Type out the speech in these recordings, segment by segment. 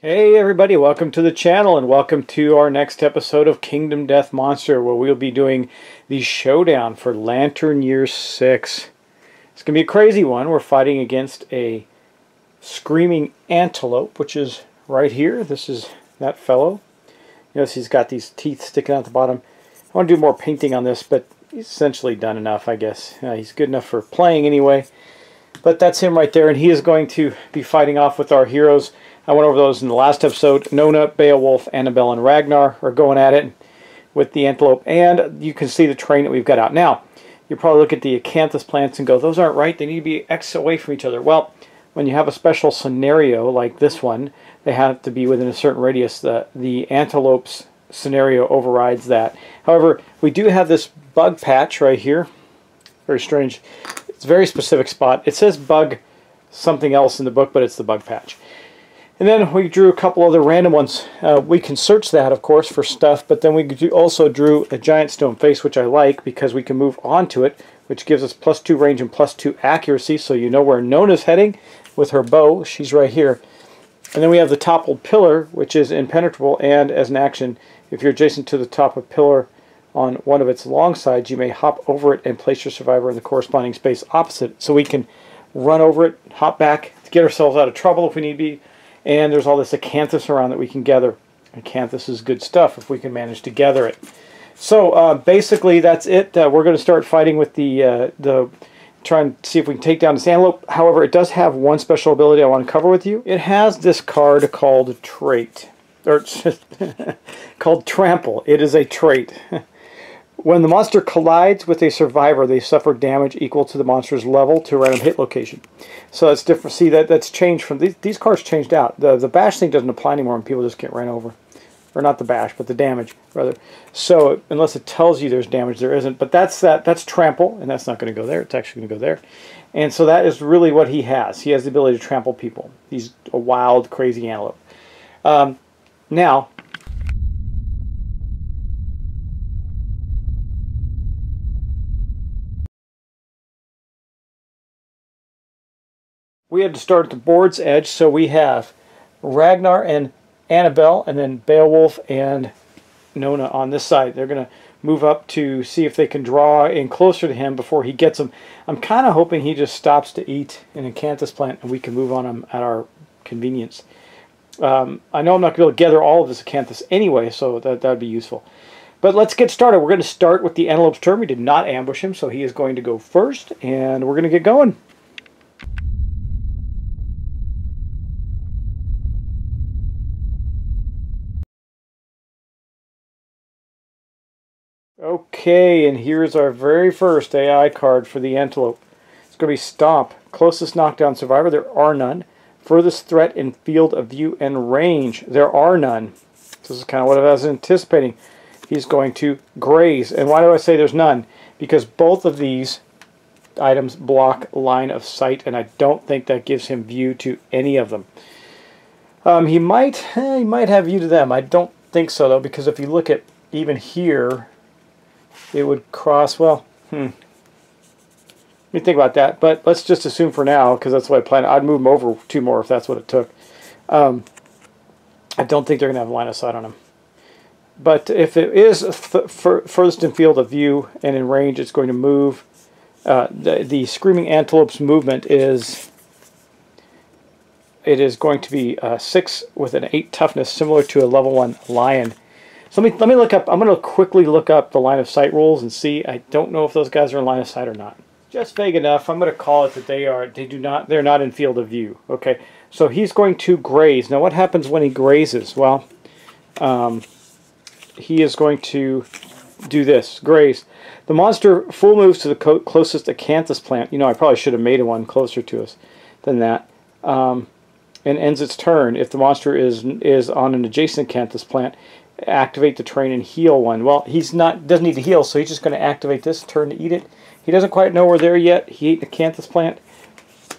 Hey everybody, welcome to the channel and welcome to our next episode of Kingdom Death Monster, where we'll be doing the Showdown for Lantern Year 6. It's going to be a crazy one. We're fighting against a screaming antelope, which is right here. This is that fellow. Notice he's got these teeth sticking out the bottom. I want to do more painting on this, but he's essentially done enough, I guess. He's good enough for playing anyway. But that's him right there, and he is going to be fighting off with our heroes. I went over those in the last episode. Nona, Beowulf, Annabelle, and Ragnar are going at it with the antelope. And you can see the terrain that we've got out. Now, you probably look at the acanthus plants and go, those aren't right. They need to be X away from each other. Well, when you have a special scenario like this one, they have to be within a certain radius. The antelope's scenario overrides that. However, we do have this bug patch right here. Very strange. It's a very specific spot. It says bug something else in the book, but it's the bug patch. And then we drew a couple other random ones. We can search that, of course, for stuff, but then we also drew a giant stone face, which I like because we can move onto it, which gives us +2 range and +2 accuracy, so you know where Nona's heading with her bow. She's right here. And then we have the toppled pillar, which is impenetrable, and as an action, if you're adjacent to the top of pillar on one of its long sides, you may hop over it and place your survivor in the corresponding space opposite. So we can run over it, hop back, to get ourselves out of trouble if we need be. And there's all this acanthus around that we can gather. Acanthus is good stuff if we can manage to gather it. So basically that's it. We're going to start fighting with try and see if we can take down this antelope. However, it does have one special ability I want to cover with you. It has this card called Trait, or called Trample. It is a trait. When the monster collides with a survivor, they suffer damage equal to the monster's level to a random hit location. So that's different. See, that's changed from these cards changed out. The bash thing doesn't apply anymore and people just get ran over. Or not the bash, but the damage, rather. So unless it tells you there's damage, there isn't. But that's trample, and that's not going to go there. It's actually going to go there. And so that is really what he has. He has the ability to trample people. He's a wild, crazy antelope. Now, we had to start at the board's edge, so we have Ragnar and Annabelle, and then Beowulf and Nona on this side. They're going to move up to see if they can draw in closer to him before he gets them. I'm kind of hoping he just stops to eat an acanthus plant and we can move on him at our convenience. I know I'm not going to be able to gather all of this acanthus anyway, so that would be useful. But let's get started. We're going to start with the antelope's turn. We did not ambush him, so he is going to go first, and we're going to get going. Okay, and here's our very first AI card for the antelope. It's going to be Stomp. Closest knockdown survivor, there are none. Furthest threat in field of view and range, there are none. This is kind of what I was anticipating. He's going to Graze. And why do I say there's none? Because both of these items block line of sight, and I don't think that gives him view to any of them. He might have view to them. I don't think so, though, because if you look at even here, it would cross, well, let me think about that, but let's just assume for now, because that's what I plan. I'd move them over 2 more if that's what it took. I don't think they're going to have line of sight on them. But if it is furthest in field of view and in range, it's going to move. The Screaming Antelope's movement is, it is going to be 6 with an 8 toughness, similar to a level 1 lion. So let me look up. I'm going to quickly look up the line of sight rules and see. I don't know if those guys are in line of sight or not. Just vague enough. I'm going to call it that they're not in field of view. Okay. So he's going to graze. Now what happens when he grazes? Well, he is going to do this. Graze. The monster full moves to the closest acanthus plant. You know, I probably should have made one closer to us than that. And ends its turn. If the monster is on an adjacent acanthus plant, activate the terrain and heal one. Well, doesn't need to heal, so he's just going to activate this turn to eat it. He doesn't quite know we're there yet. He ate the acanthus plant.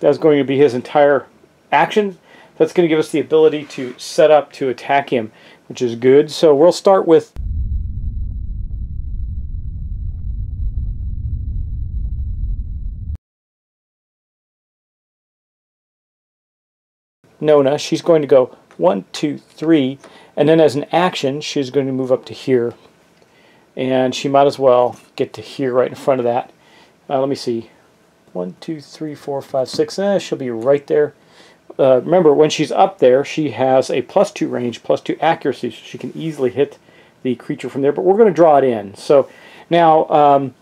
That's going to be his entire action. That's going to give us the ability to set up to attack him, which is good. So we'll start with Nona. She's going to go 1, 2, 3. And then as an action, she's going to move up to here. And she might as well get to here right in front of that. Let me see. 1, 2, 3, 4, 5, 6. She'll be right there. Remember, when she's up there, she has a +2 range, +2 accuracy, so she can easily hit the creature from there. But we're going to draw it in. So now,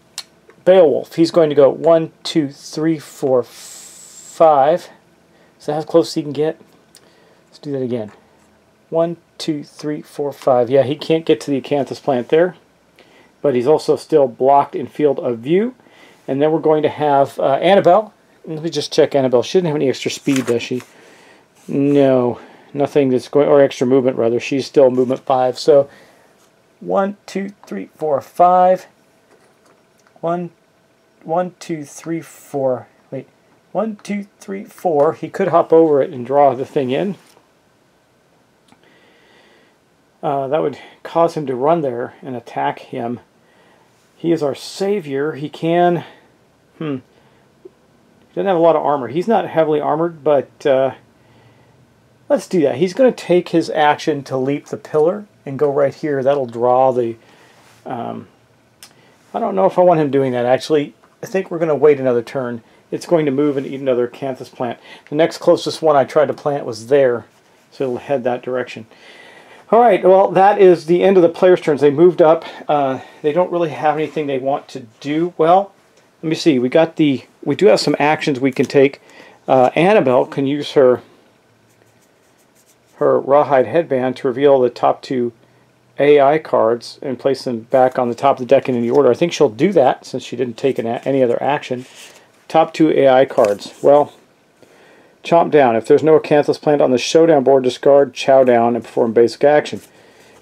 Beowulf, he's going to go 1, 2, 3, 4, 5. Is that how close as he can get? Let's do that again. 1, 2, 3, 4, 5. Yeah, he can't get to the acanthus plant there, but he's also still blocked in field of view. And then we're going to have Annabelle. Let me just check Annabelle. She doesn't have any extra speed, does she? No, nothing that's going, or extra movement rather. She's still movement 5. So 1, 2, 3, 4, 5. 1, 2, 3, 4. Wait, 1, 2, 3, 4. He could hop over it and draw the thing in. That would cause him to run there and attack him. He is our savior. He can... He doesn't have a lot of armor. He's not heavily armored, but let's do that. He's going to take his action to leap the pillar and go right here. That'll draw the... I don't know if I want him doing that, actually. I think we're going to wait another turn. It's going to move and eat another acanthus plant. The next closest one I tried to plant was there, so it'll head that direction. Alright, well, that is the end of the players' turns. They moved up. They don't really have anything they want to do. Well, let me see. We do have some actions we can take. Annabelle can use her rawhide headband to reveal the top 2 AI cards and place them back on the top of the deck in any order. I think she'll do that since she didn't take any other action. Top 2 AI cards. Well, chomp down. If there's no acanthus plant on the showdown board, discard, chow down, and perform basic action.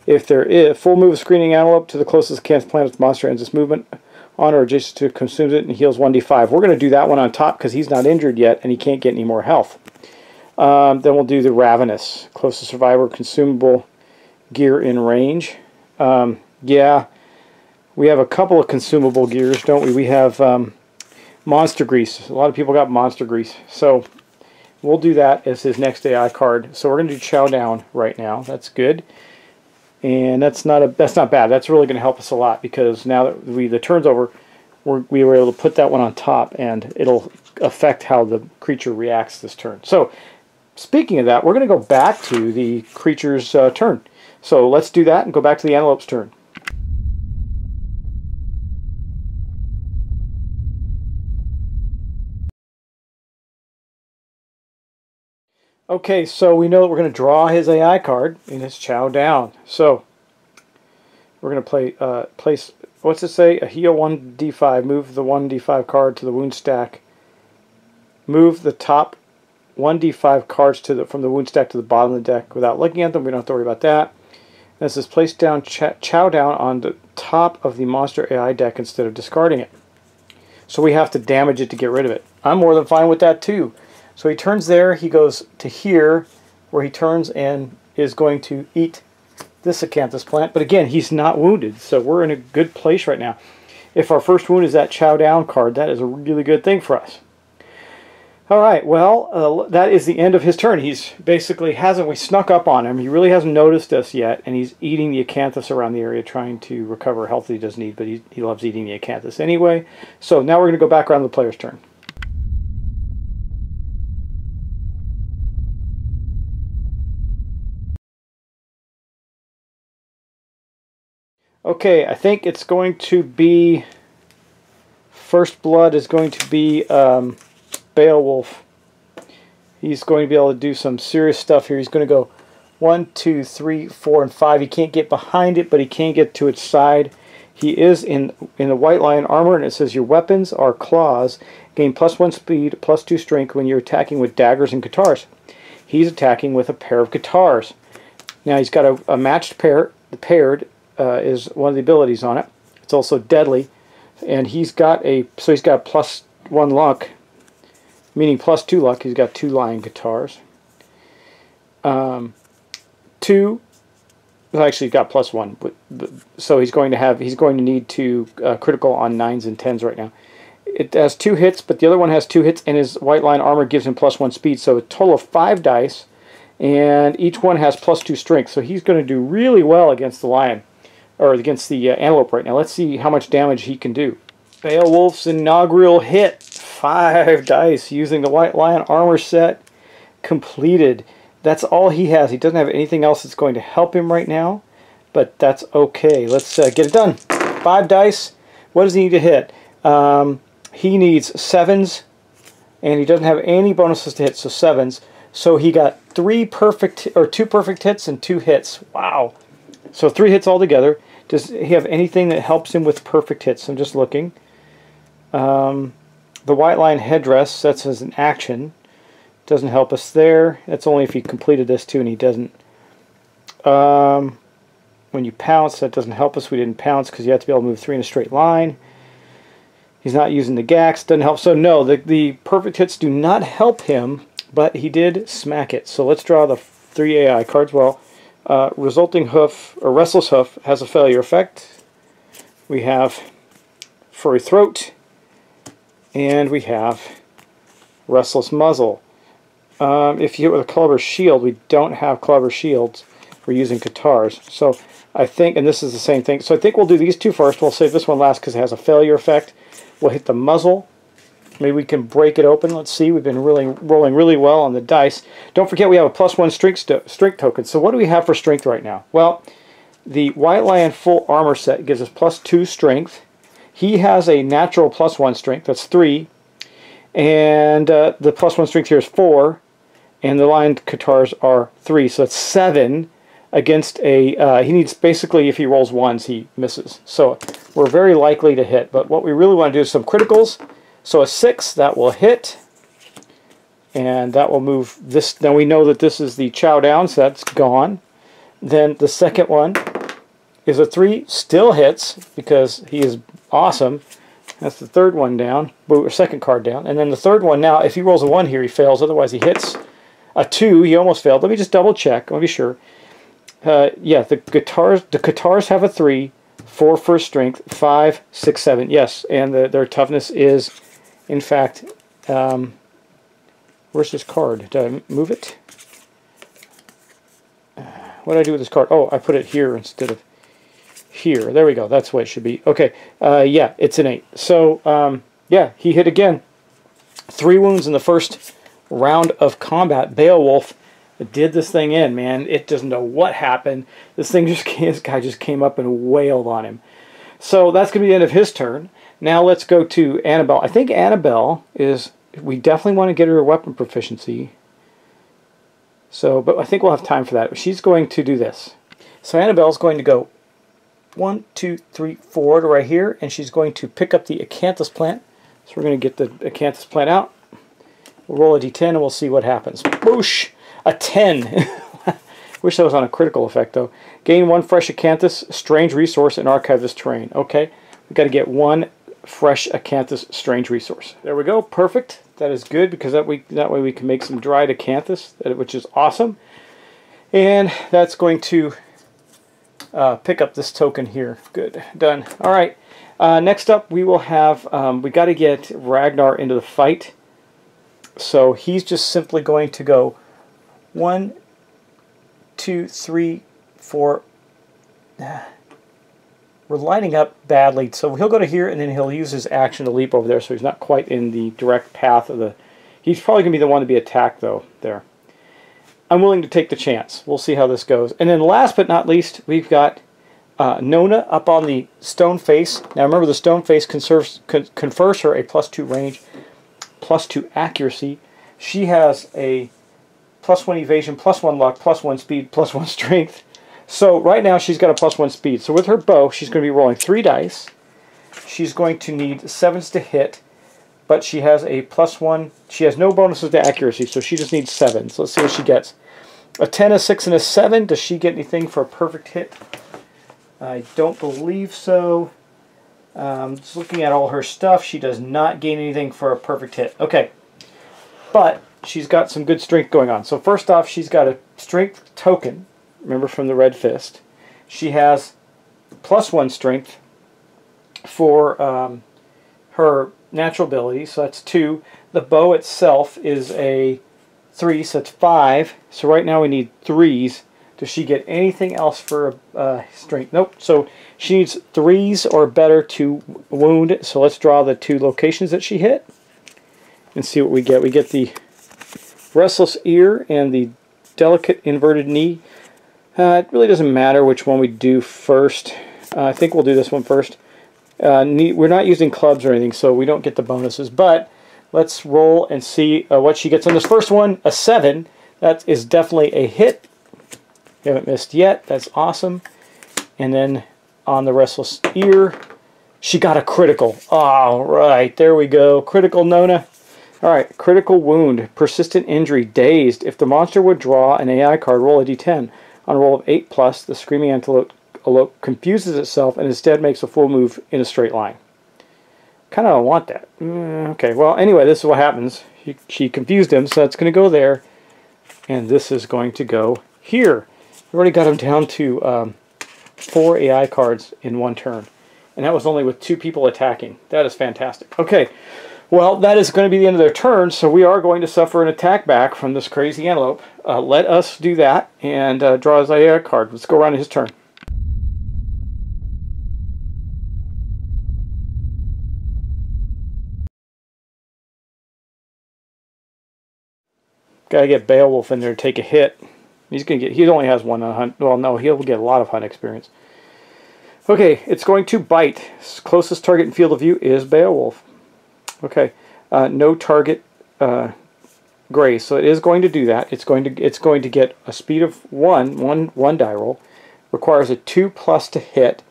If there is full move screening antelope to the closest acanthus plant, if the monster ends its movement on or adjacent to, consumes it and heals 1d5. We're going to do that one on top because he's not injured yet and he can't get any more health. Then we'll do the ravenous. Closest survivor, consumable gear in range. Yeah, we have a couple of consumable gears, don't we? We have monster grease. A lot of people got monster grease. So we'll do that as his next AI card. So we're going to do chow down right now. That's good. And that's not bad. That's really going to help us a lot because now that the turn's over, we were able to put that one on top and it'll affect how the creature reacts this turn. So speaking of that, we're going to go back to the creature's turn. So let's do that and go back to the antelope's turn. Okay, so we know that we're going to draw his AI card in his chow down. So we're going to place, what's it say? A heal 1d5. Move the 1d5 card to the wound stack. Move the top 1d5 cards from the wound stack to the bottom of the deck without looking at them. We don't have to worry about that. This is place down chow down on the top of the monster AI deck instead of discarding it. So we have to damage it to get rid of it. I'm more than fine with that too. So he turns there, he goes to here, where he turns and is going to eat this acanthus plant. But again, he's not wounded, so we're in a good place right now. If our first wound is that chow down card, that is a really good thing for us. Alright, well, that is the end of his turn. He's basically we snuck up on him. He really hasn't noticed us yet, and he's eating the acanthus around the area, trying to recover health that he doesn't need, but he loves eating the acanthus anyway. So now we're going to go back around the player's turn. Okay, I think it's going to be... First blood is going to be... Beowulf. He's going to be able to do some serious stuff here. He's going to go 1, 2, 3, 4, and 5. He can't get behind it, but he can get to its side. He is in the white lion armor, and it says your weapons are claws. Gain +1 speed, +2 strength when you're attacking with daggers and guitars. He's attacking with a pair of guitars. Now he's got a matched pair. The paired is one of the abilities on it. It's also deadly, and he's got +1 luck. Meaning +2 luck. He's got 2 lion guitars. 2. Well, actually, he's got +1. But, so he's going to need to critical on 9s and 10s right now. It has 2 hits, but the other one has 2 hits, and his white line armor gives him +1 speed. So a total of 5 dice, and each one has +2 strength, so he's going to do really well against the lion, or against the antelope right now. Let's see how much damage he can do. Beowulf's inaugural hit, 5 dice, using the White Lion armor set, completed. That's all he has. He doesn't have anything else that's going to help him right now, but that's okay. Let's get it done. 5 dice. What does he need to hit? He needs 7s, and he doesn't have any bonuses to hit, so 7s. So he got 2 perfect hits and 2 hits. Wow. So 3 hits altogether. Does he have anything that helps him with perfect hits? I'm just looking. The White Lion headdress, that's as an action. Doesn't help us there. That's only if he completed this too, and he doesn't. When you pounce, that doesn't help us. We didn't pounce because you have to be able to move 3 in a straight line. He's not using the Gax. Doesn't help. So no, the perfect hits do not help him, but he did smack it. So let's draw the 3 AI cards. Well, resulting hoof, or restless hoof, has a failure effect. We have furry throat, and we have restless muzzle. If you hit with a Clubber shield, we don't have Clubber shields. We're using Katars. So I think, and this is the same thing, so I think we'll do these 2 first. We'll save this one last because it has a failure effect. We'll hit the muzzle. Maybe we can break it open. Let's see. We've been rolling really well on the dice. Don't forget we have a +1 strength token. So what do we have for strength right now? Well, the White Lion full armor set gives us +2 strength. He has a natural +1 strength. That's 3. And the +1 strength here is 4. And the Lion Katars are 3. So that's 7 against a... he needs, basically, if he rolls 1s, he misses. So we're very likely to hit. But what we really want to do is some criticals. So a 6, that will hit, and that will move this. Now we know that this is the Showdown, so that's gone. Then the second one is a 3, still hits, because he is awesome. That's the third one down, or second card down. And then the third one, now if he rolls a 1 here, he fails, otherwise he hits. A 2, he almost failed. Let me just double check, let me be sure. Yeah, the Katars have a 3, 4 for strength, 5, 6, 7. Yes, and their toughness is... In fact, where's this card? Did I move it? What did I do with this card? Oh, I put it here instead of here. There we go. That's what it should be. Okay. Yeah, it's an 8. So, yeah, he hit again. 3 wounds in the first round of combat. Beowulf did this thing in, man. It doesn't know what happened. This guy just came up and wailed on him. So that's going to be the end of his turn. Now let's go to Annabelle. I think Annabelle is... We definitely want to get her a weapon proficiency. So, but I think we'll have time for that. She's going to do this. So Annabelle's going to go 1, 2, 3, 4 to right here, and she's going to pick up the acanthus plant. So we're going to get the acanthus plant out. We'll roll a d10 and we'll see what happens. Boosh! A 10! Wish that was on a critical effect, though. Gain 1 fresh acanthus, strange resource, and archive this terrain. Okay, we've got to get 1 fresh acanthus strange resource. There we go. Perfect. That is good, because that way we can make some dried acanthus, which is awesome. And that's going to pick up this token here. Good. Done. All right. Next up, we will have... we got to get Ragnar into the fight. So he's just simply going to go 1, 2, 3, 4... We're lining up badly, so he'll go to here, and then he'll use his action to leap over there, so he's not quite in the direct path of the... He's probably going to be the one to be attacked, though, there. I'm willing to take the chance. We'll see how this goes. And then last but not least, we've got Nona up on the stone face. Now remember, the stone face confers her a +2 range, +2 accuracy. She has a +1 evasion, +1 luck, +1 speed, +1 strength. So right now she's got a +1 speed. So with her bow, she's going to be rolling 3 dice. She's going to need 7s to hit, but she has a +1. She has no bonuses to accuracy, so she just needs 7s. Let's see what she gets. A 10, a 6, and a 7. Does she get anything for a perfect hit? I don't believe so. Just looking at all her stuff, she does not gain anything for a perfect hit. Okay, but she's got some good strength going on. So first off, she's got a strength token. Remember from the Red Fist. She has +1 strength for her natural ability, so that's 2. The bow itself is a 3, so that's 5. So right now we need 3s. Does she get anything else for strength? Nope. So she needs 3s or better to wound. So let's draw the 2 locations that she hit and see what we get. We get the restless ear and the delicate inverted knee. It really doesn't matter which one we do first. I think we'll do this one first. We're not using clubs or anything, so we don't get the bonuses. But let's roll and see what she gets on this first one. A 7. That is definitely a hit. We haven't missed yet. That's awesome. And then on the restless ear, she got a critical. All right, there we go. Critical, Nona. All right, critical wound, persistent injury, dazed. If the monster would draw an AI card, roll a d10. On a roll of 8+, the screaming antelope confuses itself and instead makes a full move in a straight line. Kind of want that. Okay, well, anyway, this is what happens. She confused him, so that's going to go there. And this is going to go here. We already got him down to 4 AI cards in one turn. And that was only with 2 people attacking. That is fantastic. Okay, well, that is going to be the end of their turn, so we are going to suffer an attack back from this crazy antelope. Let us do that and draw his AI card. Let's go around to his turn. Gotta get Beowulf in there to take a hit. He's gonna get. He only has 1 on hunt. Well, no, he'll get a lot of hunt experience. Okay, it's going to bite. Closest target in field of view is Beowulf. Okay, no target graze, so it is going to do that. It's going to get a speed of 1 die roll. Requires a 2+ to hit.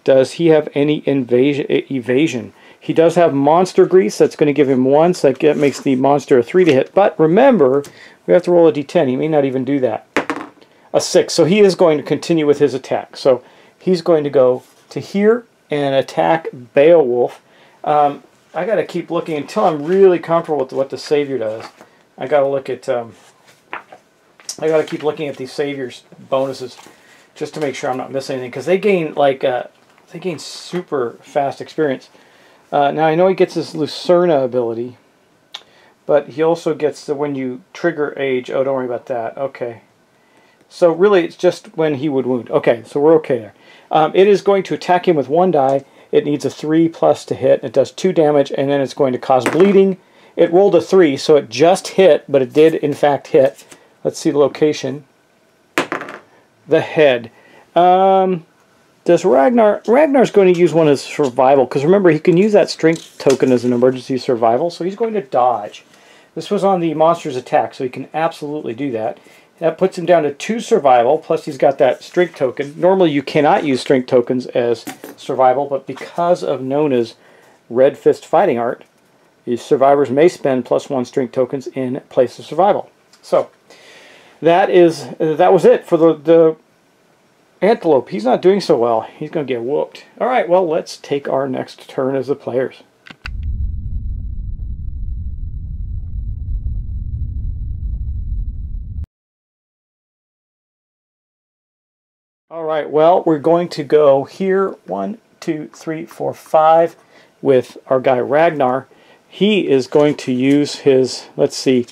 Does he have any evasion? He does have monster grease. That's going to give him 1, so that makes the monster a 3 to hit. But remember, we have to roll a d10. He may not even do that. A 6. So he is going to continue with his attack. So he's going to go to here and attack Beowulf. I got to keep looking until I'm really comfortable with what the Savior does. I got to look at. I got to keep looking at these Savior's bonuses just to make sure I'm not missing anything, because they gain they gain super fast experience. Now I know he gets his Lucerna ability, but he also gets the when you trigger age. Oh, don't worry about that. Okay. So really, it's just when he would wound. Okay, so we're okay there. It is going to attack him with 1 die. It needs a 3+ to hit. It does 2 damage, and then it's going to cause bleeding. It rolled a 3, so it just hit, but it did in fact hit. Let's see the location. The head. Does Ragnar's going to use one as survival, because remember, he can use that strength token as an emergency survival, so he's going to dodge. This was on the monster's attack, so he can absolutely do that. That puts him down to 2 survival, plus he's got that strength token. Normally you cannot use strength tokens as survival, but because of Nona's Red Fist fighting art, these survivors may spend +1 strength tokens in place of survival. So that was it for the antelope. He's not doing so well. He's going to get whooped. All right, well, let's take our next turn as the players. All right, well, we're going to go here 1, 2, 3, 4, 5 with our guy Ragnar. He is going to use his, let's see,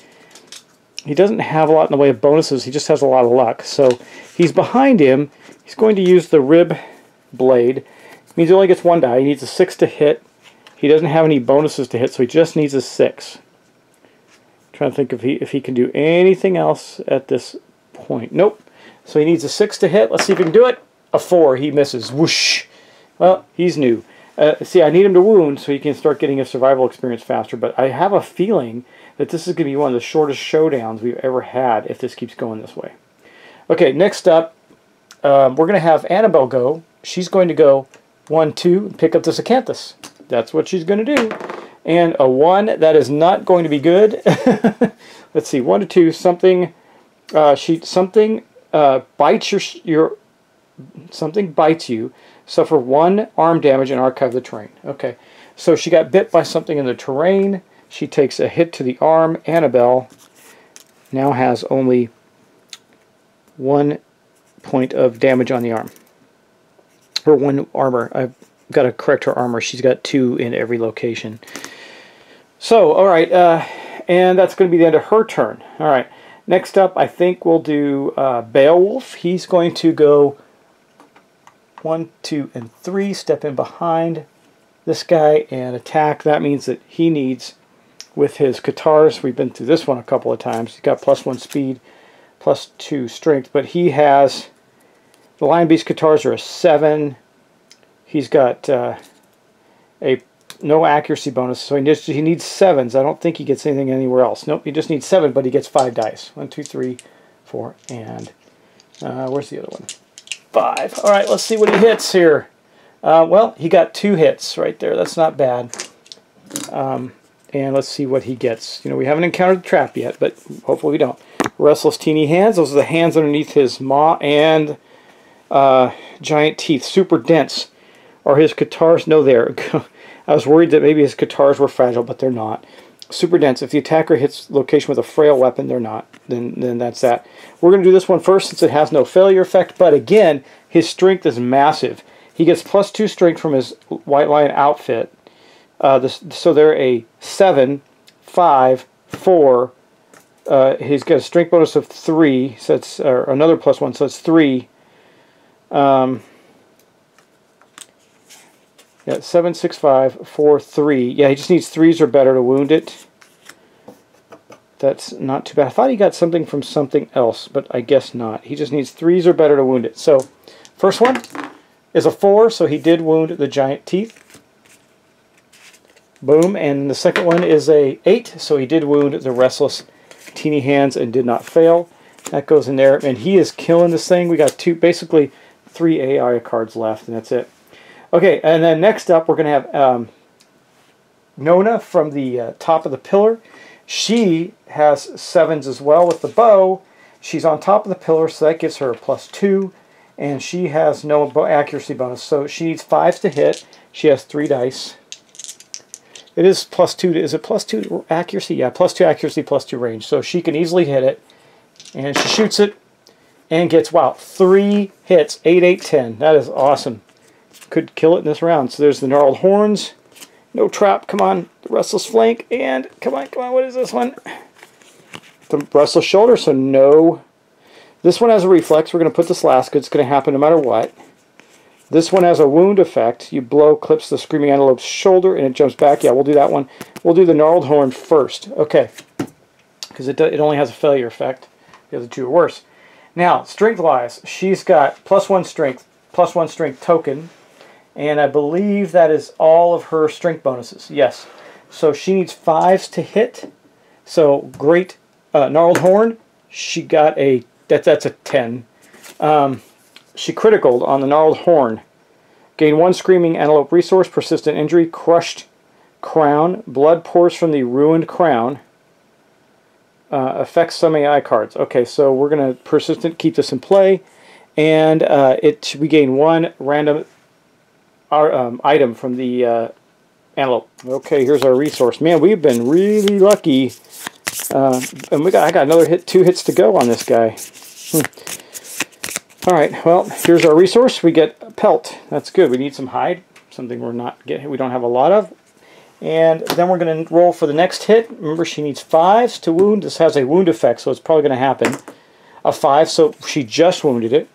he doesn't have a lot in the way of bonuses, he just has a lot of luck. So he's behind him. He's going to use the rib blade. It means he only gets 1 die. He needs a 6 to hit. He doesn't have any bonuses to hit, so he just needs a 6. Trying to think if he can do anything else at this point. Nope. So he needs a 6 to hit. Let's see if he can do it. A 4. He misses. Whoosh. Well, he's new. See, I need him to wound so he can start getting his survival experience faster, but I have a feeling that this is going to be one of the shortest showdowns we've ever had if this keeps going this way. Okay, next up, we're going to have Annabelle go. She's going to go 1, 2, and pick up this Acanthus. That's what she's going to do. And a 1, that is not going to be good. Let's see, 1 to 2, something bites something bites you. Suffer 1 arm damage and archive the terrain. Okay, so she got bit by something in the terrain. She takes a hit to the arm. Annabelle now has only 1 point of damage on the arm. Or 1 armor. I've got to correct her armor. She's got 2 in every location. So, all right, and that's going to be the end of her turn. All right. Next up, I think we'll do Beowulf. He's going to go 1, 2, and 3. Step in behind this guy and attack. That means that he needs, with his Katars, we've been through this one a couple of times. He's got +1 speed, +2 strength, but he has, the Lion Beast Katars are a 7. He's got no accuracy bonus, so he needs 7s. I don't think he gets anything anywhere else. Nope, he just needs 7, but he gets 5 dice. 1, 2, 3, 4, and where's the other one? 5. All right, let's see what he hits here. Well, he got 2 hits right there. That's not bad. And let's see what he gets. You know, we haven't encountered the trap yet, but hopefully we don't. Restless teeny hands. Those are the hands underneath his maw, and giant teeth. Super dense. Are his Katars? No, they're. I was worried that maybe his Katars were fragile, but they're not. Super dense. If the attacker hits location with a frail weapon, they're not. Then that's that. We're going to do this one first since it has no failure effect, but again, his strength is massive. He gets +2 strength from his White Lion outfit. So they're a 7, 5, 4. He's got a strength bonus of 3, so it's another +1, so it's 3. Yeah, 7, 6, 5, 4, 3. Yeah, he just needs 3s or better to wound it. That's not too bad. I thought he got something from something else, but I guess not. He just needs 3s or better to wound it. So, first one is a 4, so he did wound the giant teeth. Boom. And the second one is a 8, so he did wound the restless teeny hands and did not fail. That goes in there, and he is killing this thing. We got basically 3 AI cards left, and that's it. Okay, and then next up we're going to have Nona from the top of the pillar. She has 7s as well with the bow. She's on top of the pillar, so that gives her a +2. And she has no accuracy bonus, so she needs 5s to hit. She has 3 dice. It is +2. Is it +2 accuracy? Yeah, +2 accuracy, +2 range. So she can easily hit it. And she shoots it and gets, wow, 3 hits. 8, 8, 10. That is awesome. Could kill it in this round. So there's the gnarled horns. No trap. Come on. The restless flank. And come on, come on. What is this one? The restless shoulder. So no. This one has a reflex. We're going to put this last because it's going to happen no matter what. This one has a wound effect. You blow, clips the screaming antelope's shoulder, and it jumps back. Yeah, we'll do that one. We'll do the gnarled horn first. Okay. Because it only has a failure effect. The other two are worse. Now, strength-wise, she's got +1 strength, +1 strength token. And I believe that is all of her strength bonuses. Yes. So she needs 5s to hit. So great. Gnarled horn. She got a, that's a 10. She criticaled on the gnarled horn. Gain 1 screaming antelope resource, persistent injury, crushed crown, blood pours from the ruined crown. Affects some AI cards. Okay, so we're going to persistent keep this in play. And we gain 1 random item from the antelope. Okay, here's our resource. Man, we've been really lucky. And I got another 2 hits to go on this guy. All right, well, here's our resource. We get a pelt. That's good. We need some hide, something we don't have a lot of. And then we're going to roll for the next hit. Remember, she needs 5s to wound. This has a wound effect, so it's probably going to happen. A 5, so she just wounded it.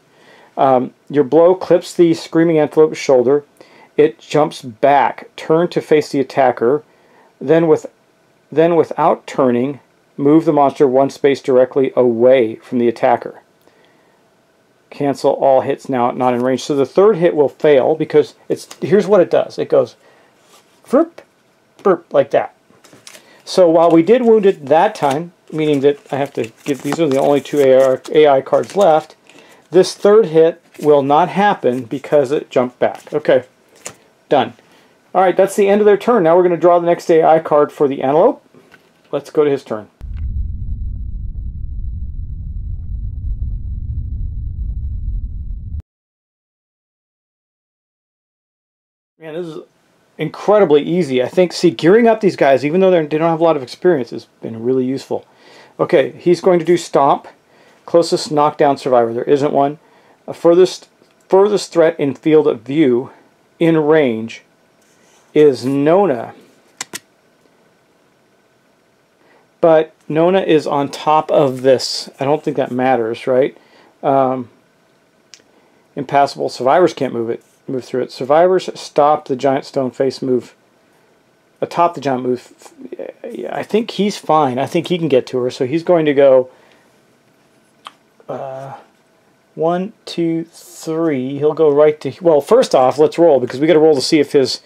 Your blow clips the screaming antelope's shoulder. It jumps back. Turn to face the attacker. Then without turning, move the monster 1 space directly away from the attacker. Cancel all hits now not in range. So the third hit will fail because here's what it does. It goes burp, burp, like that. So while we did wound it that time, meaning that I have to give, these are the only 2 AI cards left, this third hit will not happen because it jumped back. Okay, done. All right, that's the end of their turn. Now we're going to draw the next AI card for the antelope. Let's go to his turn. Man, this is incredibly easy. I think, gearing up these guys, even though they don't have a lot of experience, has been really useful. Okay, he's going to do Stomp. Closest knockdown survivor. There isn't one. A furthest threat in field of view, in range, is Nona. but Nona is on top of this. I don't think that matters, right? Impassable. Survivors can't move through it. Survivors stop the giant stone face move. Atop the giant move. I think he's fine. I think he can get to her. So he's going to go 1, 2, 3. He'll go right to... Well, first off, let's roll, because we got to roll to see if his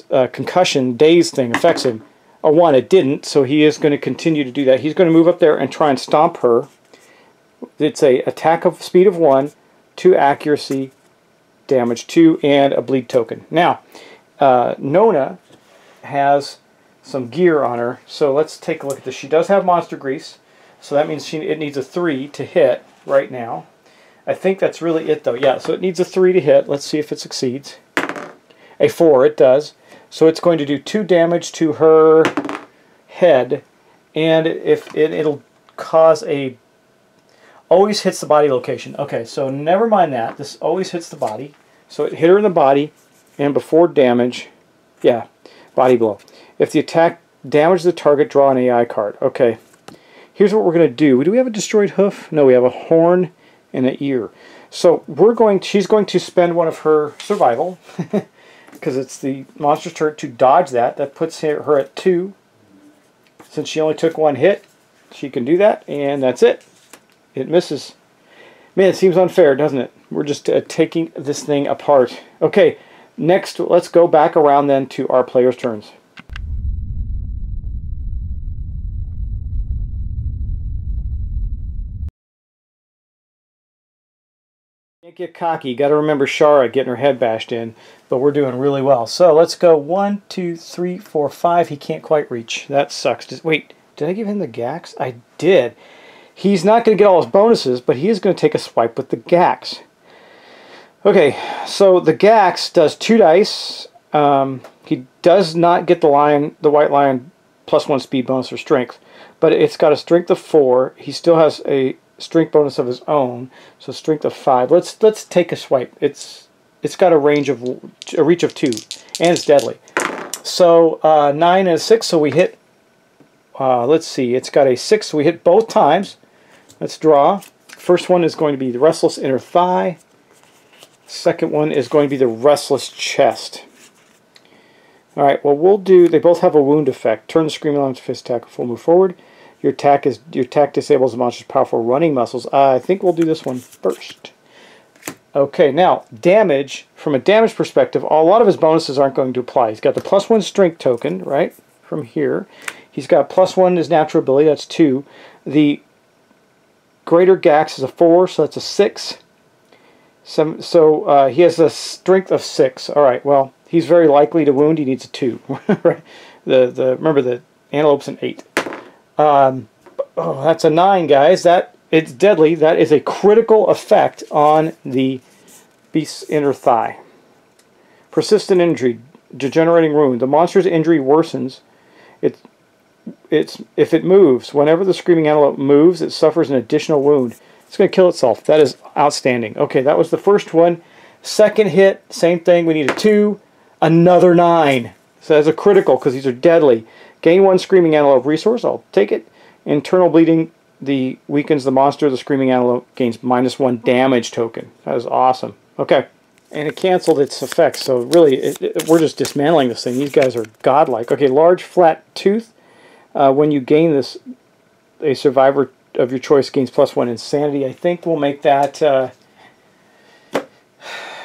concussion daze thing affects him. A 1, it didn't, so he is going to continue to do that. He's going to move up there and try and stomp her. It's a attack of speed of 1, 2 accuracy, damage 2, and a bleed token. Now, Nona has some gear on her, so let's take a look at this. She does have monster grease, so that means it needs a 3 to hit right now. I think that's really it, though. Yeah, so it needs a 3 to hit. Let's see if it succeeds. A 4, it does. So it's going to do 2 damage to her head, and if it'll cause a... Always hits the body location. Okay, so never mind that. This always hits the body. So it hit her in the body, and before damage, yeah, body blow. If the attack damages the target, draw an AI card. Okay, here's what we're going to do. Do we have a destroyed hoof? No, we have a horn and an ear. So she's going to spend one of her survival, because it's the monster's turn to dodge that. That puts her at 2. Since she only took 1 hit, she can do that, and that's it. It misses. Man, it seems unfair, doesn't it? We're just taking this thing apart. Okay, next, let's go back around then to our players' turns. Can't get cocky. You got to remember Shara getting her head bashed in, but we're doing really well. So let's go 1, 2, 3, 4, 5. He can't quite reach. That sucks. Wait, did I give him the Gax? I did. He's not going to get all his bonuses, but he is going to take a swipe with the Gax. Okay, so the Gax does 2 dice. He does not get the white lion +1 speed bonus or strength, but it's got a strength of 4. He still has a strength bonus of his own, so strength of 5. Let's take a swipe. It's got a reach of 2, and it's deadly. So 9 and a 6, so we hit. Let's see, it's got a 6, so we hit both times. Let's draw. First one is going to be the restless inner thigh. Second one is going to be the restless chest. All right, well, we'll do, they both have a wound effect. Turn the screaming lion to fist attack, full move forward. Your attack disables the monster's powerful running muscles. I think we'll do this one first. Okay, now, damage, from a damage perspective, a lot of his bonuses aren't going to apply. He's got the +1 strength token, right, from here. He's got +1 his natural ability, that's 2. The greater Gax is a 4, so that's a 6. So he has a strength of 6. All right, well, he's very likely to wound. He needs a 2. Right? Remember, the antelope's an 8. Oh, that's a 9, guys. It's deadly. That is a critical effect on the beast's inner thigh. Persistent injury, degenerating wound. The monster's injury worsens. If it moves, whenever the screaming antelope moves, it suffers an additional wound. It's going to kill itself. That is outstanding. Okay, that was the first one. Second hit, same thing. We need a 2. Another 9. So that's a critical because these are deadly. Gain 1 screaming antelope resource. I'll take it. Internal bleeding weakens the monster. The screaming antelope gains -1 damage token. That is awesome. Okay. And it canceled its effects. So really, we're just dismantling this thing. These guys are godlike. Okay, large flat tooth. When you gain this, a survivor of your choice gains +1 insanity. I think we'll make that...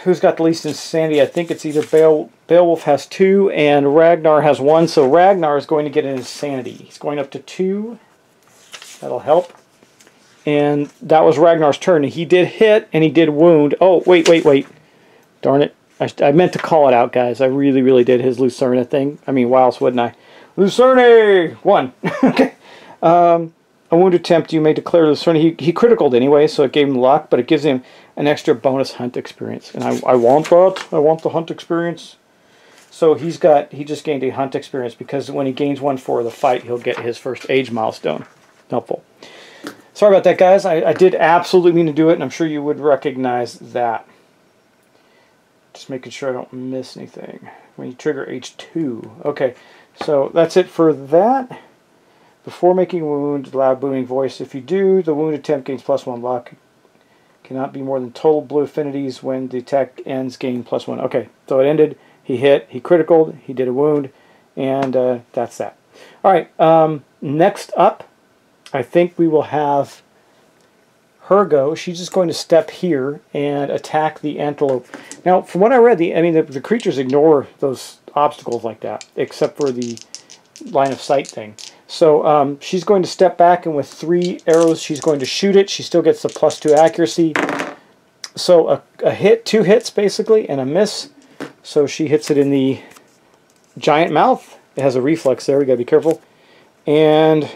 who's got the least insanity? I think it's either Beowulf has 2 and Ragnar has 1. So Ragnar is going to get an insanity. He's going up to 2. That'll help. And that was Ragnar's turn. He did hit and he did wound. Oh, wait. Darn it. I meant to call it out, guys. I really, really did his Lucerna thing. I mean, why else wouldn't I? Lucerna! 1. Okay. A wound attempt, you may declare Lucerna. He criticaled anyway, so it gave him luck, but it gives him an extra bonus hunt experience. And I want that. I want the hunt experience. So he just gained a hunt experience because when he gains 1 for the fight, he'll get his first age milestone. Helpful. Sorry about that, guys. I did absolutely mean to do it, and I'm sure you would recognize that. Just making sure I don't miss anything. When you trigger H2. Okay, so that's it for that. Before making a wound, loud booming voice. If you do, the wound attempt gains +1 luck. Cannot be more than total blue affinities. When the attack ends, gain +1. Okay, so it ended. He hit. He criticaled. He did a wound. And that's that. All right, next up, I think we will have her go. She's just going to step here and attack the antelope. Now, from what I read, the creatures ignore those obstacles like that, except for the line of sight thing. So she's going to step back, and with 3 arrows, she's going to shoot it. She still gets the +2 accuracy. So a hit, 2 hits basically, and a miss. So she hits it in the giant mouth. It has a reflex there. We got to be careful. And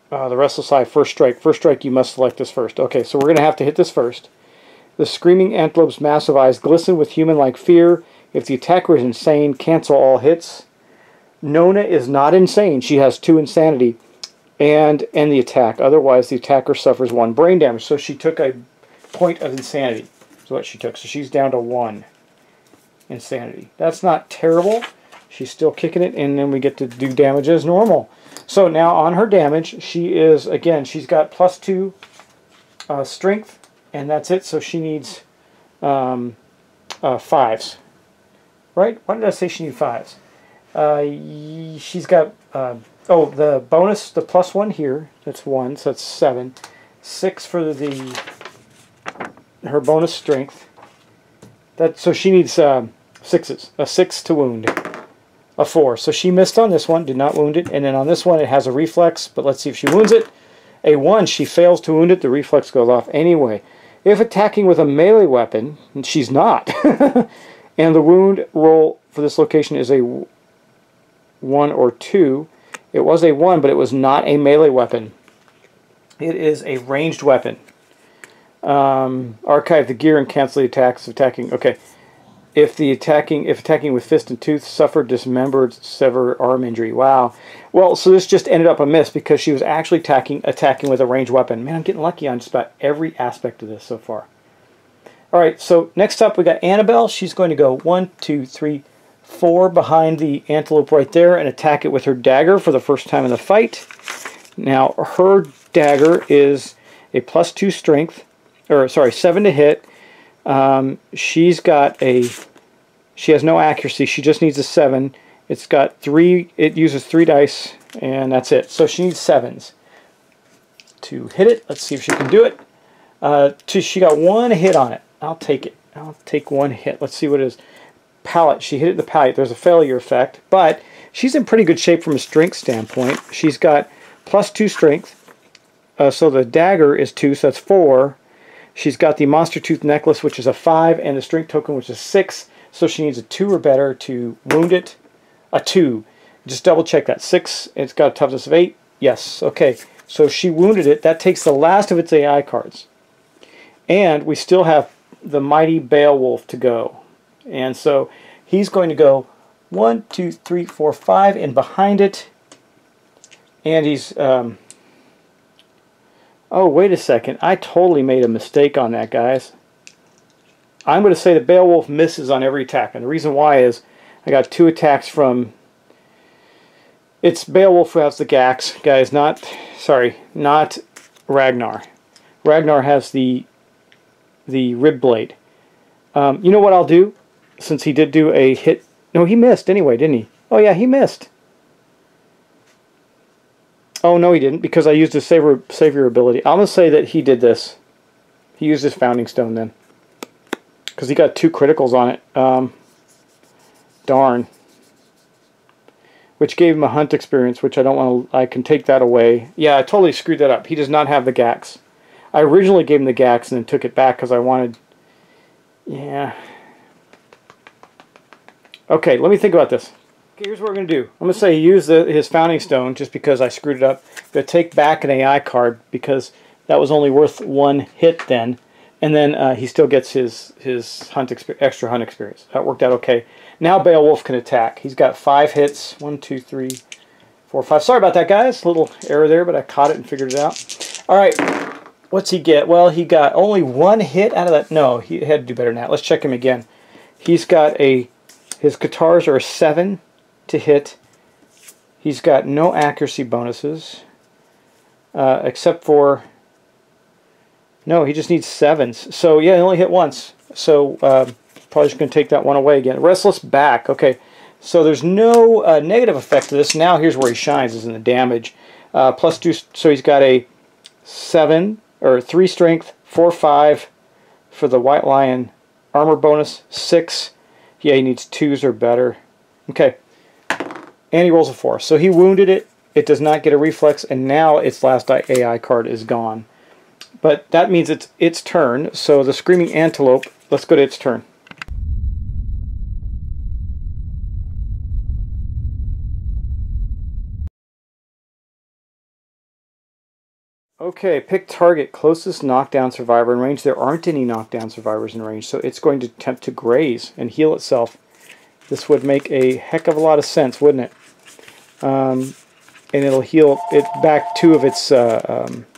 the restless eye, first strike. First strike, you must select this first. Okay, so we're going to have to hit this first. The screaming antelope's massive eyes glisten with human-like fear. If the attacker is insane, cancel all hits. Nona is not insane. She has 2 insanity. And end the attack. Otherwise, the attacker suffers 1 brain damage. So she took a point of insanity. That's what she took. So she's down to 1 insanity. That's not terrible. She's still kicking it, and then we get to do damage as normal. So now on her damage, she is, again, she's got +2 strength, and that's it. So she needs 5s. Right? Why did I say she needs 5s? She's got, oh, the bonus, the +1 here, that's 1, so that's 7. 6 for her bonus strength. So she needs 6s. A 6 to wound. A 4. So she missed on this one, did not wound it. And then on this one it has a reflex, but let's see if she wounds it. A 1, she fails to wound it, the reflex goes off anyway. If attacking with a melee weapon, and she's not, and the wound roll for this location is a 1 or 2, it was a 1, but it was not a melee weapon. It is a ranged weapon. Archive the gear and cancel the attacks of attacking. Okay. If attacking with fist and tooth, suffered dismembered, sever arm injury. Wow. Well, so this just ended up a miss because she was actually attacking with a ranged weapon. Man, I'm getting lucky on just about every aspect of this so far. All right, so next up we got Annabelle. She's going to go 1, 2, 3, 4 behind the antelope right there and attack it with her dagger for the first time in the fight. Now, her dagger is a +2 strength, or sorry, 7 to hit. She has no accuracy. She just needs a 7. It's got 3. It uses 3 dice, and that's it. So she needs 7s to hit it. Let's see if she can do it. She got 1 hit on it. I'll take it. I'll take 1 hit. Let's see what it is. Palate. She hit it in the palate. There's a failure effect, but she's in pretty good shape from a strength standpoint. She's got +2 strength. So the dagger is 2, so that's 4. She's got the monster tooth necklace, which is a 5, and the strength token, which is 6. So she needs a 2 or better to wound it. A 2. Just double check that. 6. It's got a toughness of 8. Yes. Okay. So she wounded it. That takes the last of its AI cards. And we still have the mighty Beowulf to go. And so he's going to go 1, 2, 3, 4, 5, and behind it. And he's... oh, wait a second. I totally made a mistake on that, guys. I'm going to say that Beowulf misses on every attack. And the reason why is I got 2 attacks from... It's Beowulf who has the Gax, guys. Not Ragnar. Ragnar has the rib blade. You know what I'll do? Since he did do a hit... No, he missed anyway, didn't he? Oh, yeah, he missed. Oh, no, he didn't, because I used his savior ability. I'm going to say that he did this. He used his founding stone then. Because he got 2 criticals on it. Darn. Which gave him a hunt experience, which I don't want to... I can take that away. Yeah, I totally screwed that up. He does not have the Gax. I originally gave him the Gax and then took it back because I wanted... Yeah. Okay, let me think about this. Okay, here's what we're going to do. I'm going to say he used his founding stone just because I screwed it up. I'm going to take back an AI card because that was only worth 1 hit then. And then he still gets his extra hunt experience. That worked out okay. Now Beowulf can attack. He's got 5 hits. 1, 2, 3, 4, 5. Sorry about that, guys. A little error there, but I caught it and figured it out. All right. What's he get? Well, he got only 1 hit out of that. No, he had to do better than that. Let's check him again. He's got his guitars are a 7 to hit. He's got no accuracy bonuses, except for... No, he just needs 7s. So, yeah, he only hit once. So, probably just going to take that one away again. Restless Back. Okay, so there's no negative effect to this. Now, here's where he shines, is in the damage. +2, so he's got a 7, or 3 strength, 4/5 for the White Lion armor bonus, 6. Yeah, he needs 2s or better. Okay, and he rolls a 4. So he wounded it. It does not get a reflex, and now its last AI card is gone. But that means it's its turn, so the Screaming Antelope, let's go to its turn. Okay, pick target, closest knockdown survivor in range. There aren't any knockdown survivors in range, so it's going to attempt to graze and heal itself. This would make a heck of a lot of sense, wouldn't it? And it'll heal it back 2 of its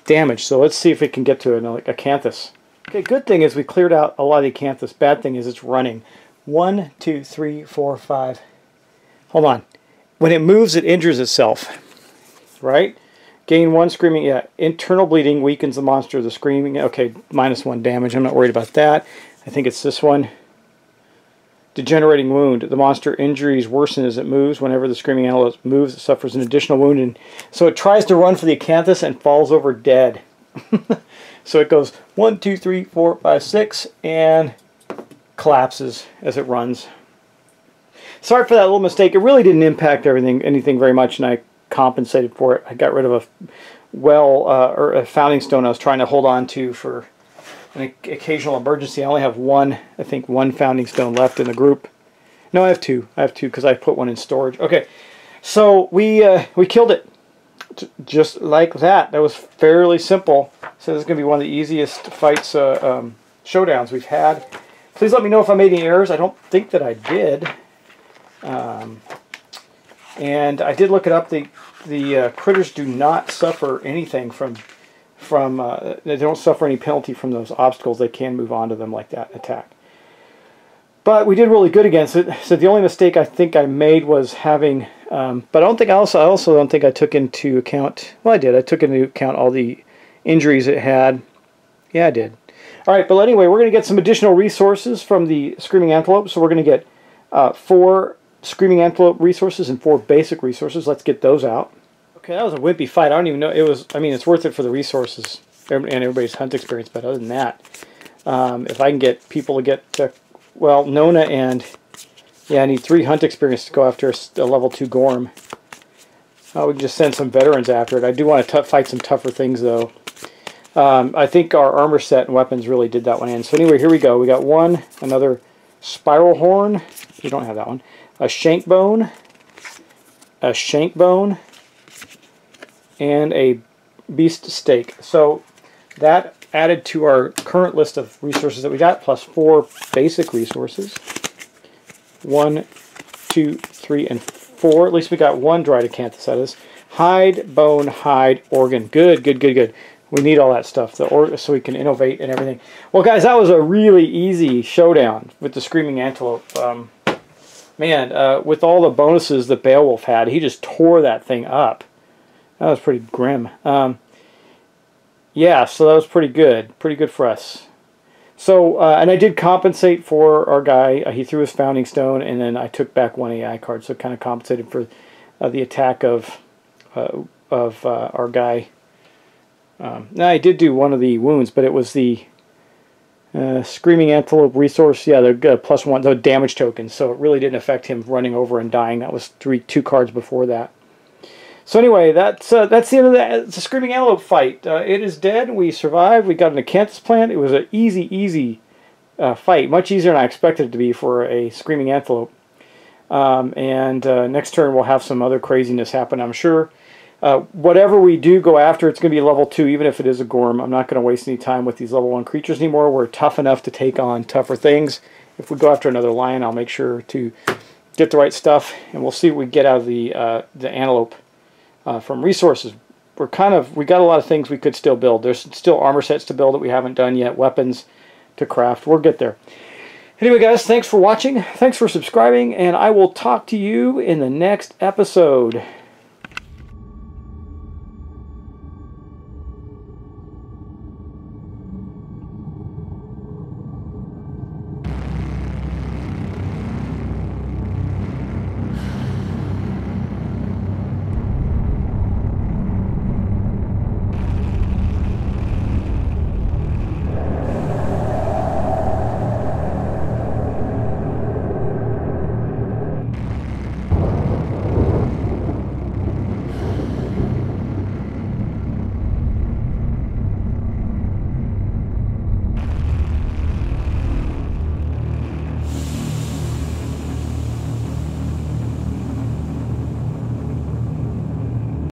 damage. So let's see if it can get to an acanthus. Okay, good thing is we cleared out a lot of the acanthus. Bad thing is it's running. 1, 2, 3, 4, 5. Hold on. When it moves, it injures itself. Right? Gain 1 screaming. Yeah, internal bleeding weakens the monster. The screaming. Okay, -1 damage. I'm not worried about that. I think it's this one. Degenerating wound. The monster injuries worsen as it moves. Whenever the Screaming Antelope moves, it suffers an additional wound. And so it tries to run for the acanthus and falls over dead. So it goes 1, 2, 3, 4, 5, 6, and collapses as it runs. Sorry for that little mistake. It really didn't impact anything very much, and I compensated for it. I got rid of a or a founding stone I was trying to hold on to for an occasional emergency. I only have I think one founding stone left in the group. No, I have 2. I have 2 because I put one in storage. Okay, so we killed it just like that. That was fairly simple. So this is going to be one of the easiest fights, showdowns we've had. Please let me know if I made any errors. I don't think that I did. And I did look it up. The critters do not suffer anything from they don't suffer any penalty from those obstacles. They can move on to them like that attack. But we did really good against it. So the only mistake I think I made was having, but I don't think I also don't think I took into account. Well, I did. I took into account all the injuries it had. Yeah, I did. All right, but anyway, we're going to get some additional resources from the Screaming Antelope. So we're going to get 4 Screaming Antelope resources and 4 basic resources. Let's get those out. Okay, that was a wimpy fight. I don't even know. It was. I mean, it's worth it for the resources and everybody's hunt experience. But other than that, if I can get people to get, well, Nona and yeah, I need 3 hunt experience to go after a level 2 Gorm. We can just send some veterans after it. I do want to fight some tougher things though. I think our armor set and weapons really did that one in. So anyway, here we go. We got another spiral horn. We don't have that one. A shank bone, and a beast steak. So that added to our current list of resources that we got, plus 4 basic resources. 1, 2, 3, and 4. At least we got 1 dried acanthus out of this. Hide, bone, hide, organ. Good, good, good, good. We need all that stuff so we can innovate and everything. Well, guys, that was a really easy showdown with the Screaming Antelope. Man, with all the bonuses that Beowulf had, he just tore that thing up. That was pretty grim. Yeah, so that was pretty good for us. So, and I did compensate for our guy. He threw his founding stone, and then I took back 1 AI card, so kind of compensated for the attack of our guy. Now, I did do one of the wounds, but it was the Screaming Antelope resource. Yeah, they're +1, the damage tokens, so it really didn't affect him running over and dying. That was 2 cards before that. So anyway, that's the end of the Screaming Antelope fight. It is dead. We survived. We got an acanthus plant. It was an easy fight. Much easier than I expected it to be for a Screaming Antelope. Next turn we'll have some other craziness happen, I'm sure. Whatever we do go after, it's going to be level 2, even if it is a Gorm. I'm not going to waste any time with these level 1 creatures anymore. We're tough enough to take on tougher things. If we go after another lion, I'll make sure to get the right stuff, and we'll see what we get out of the antelope. From resources, we got a lot of things we could still build. There's still armor sets to build that we haven't done yet, weapons to craft. We'll get there. Anyway, guys, thanks for watching. Thanks for subscribing, and I will talk to you in the next episode.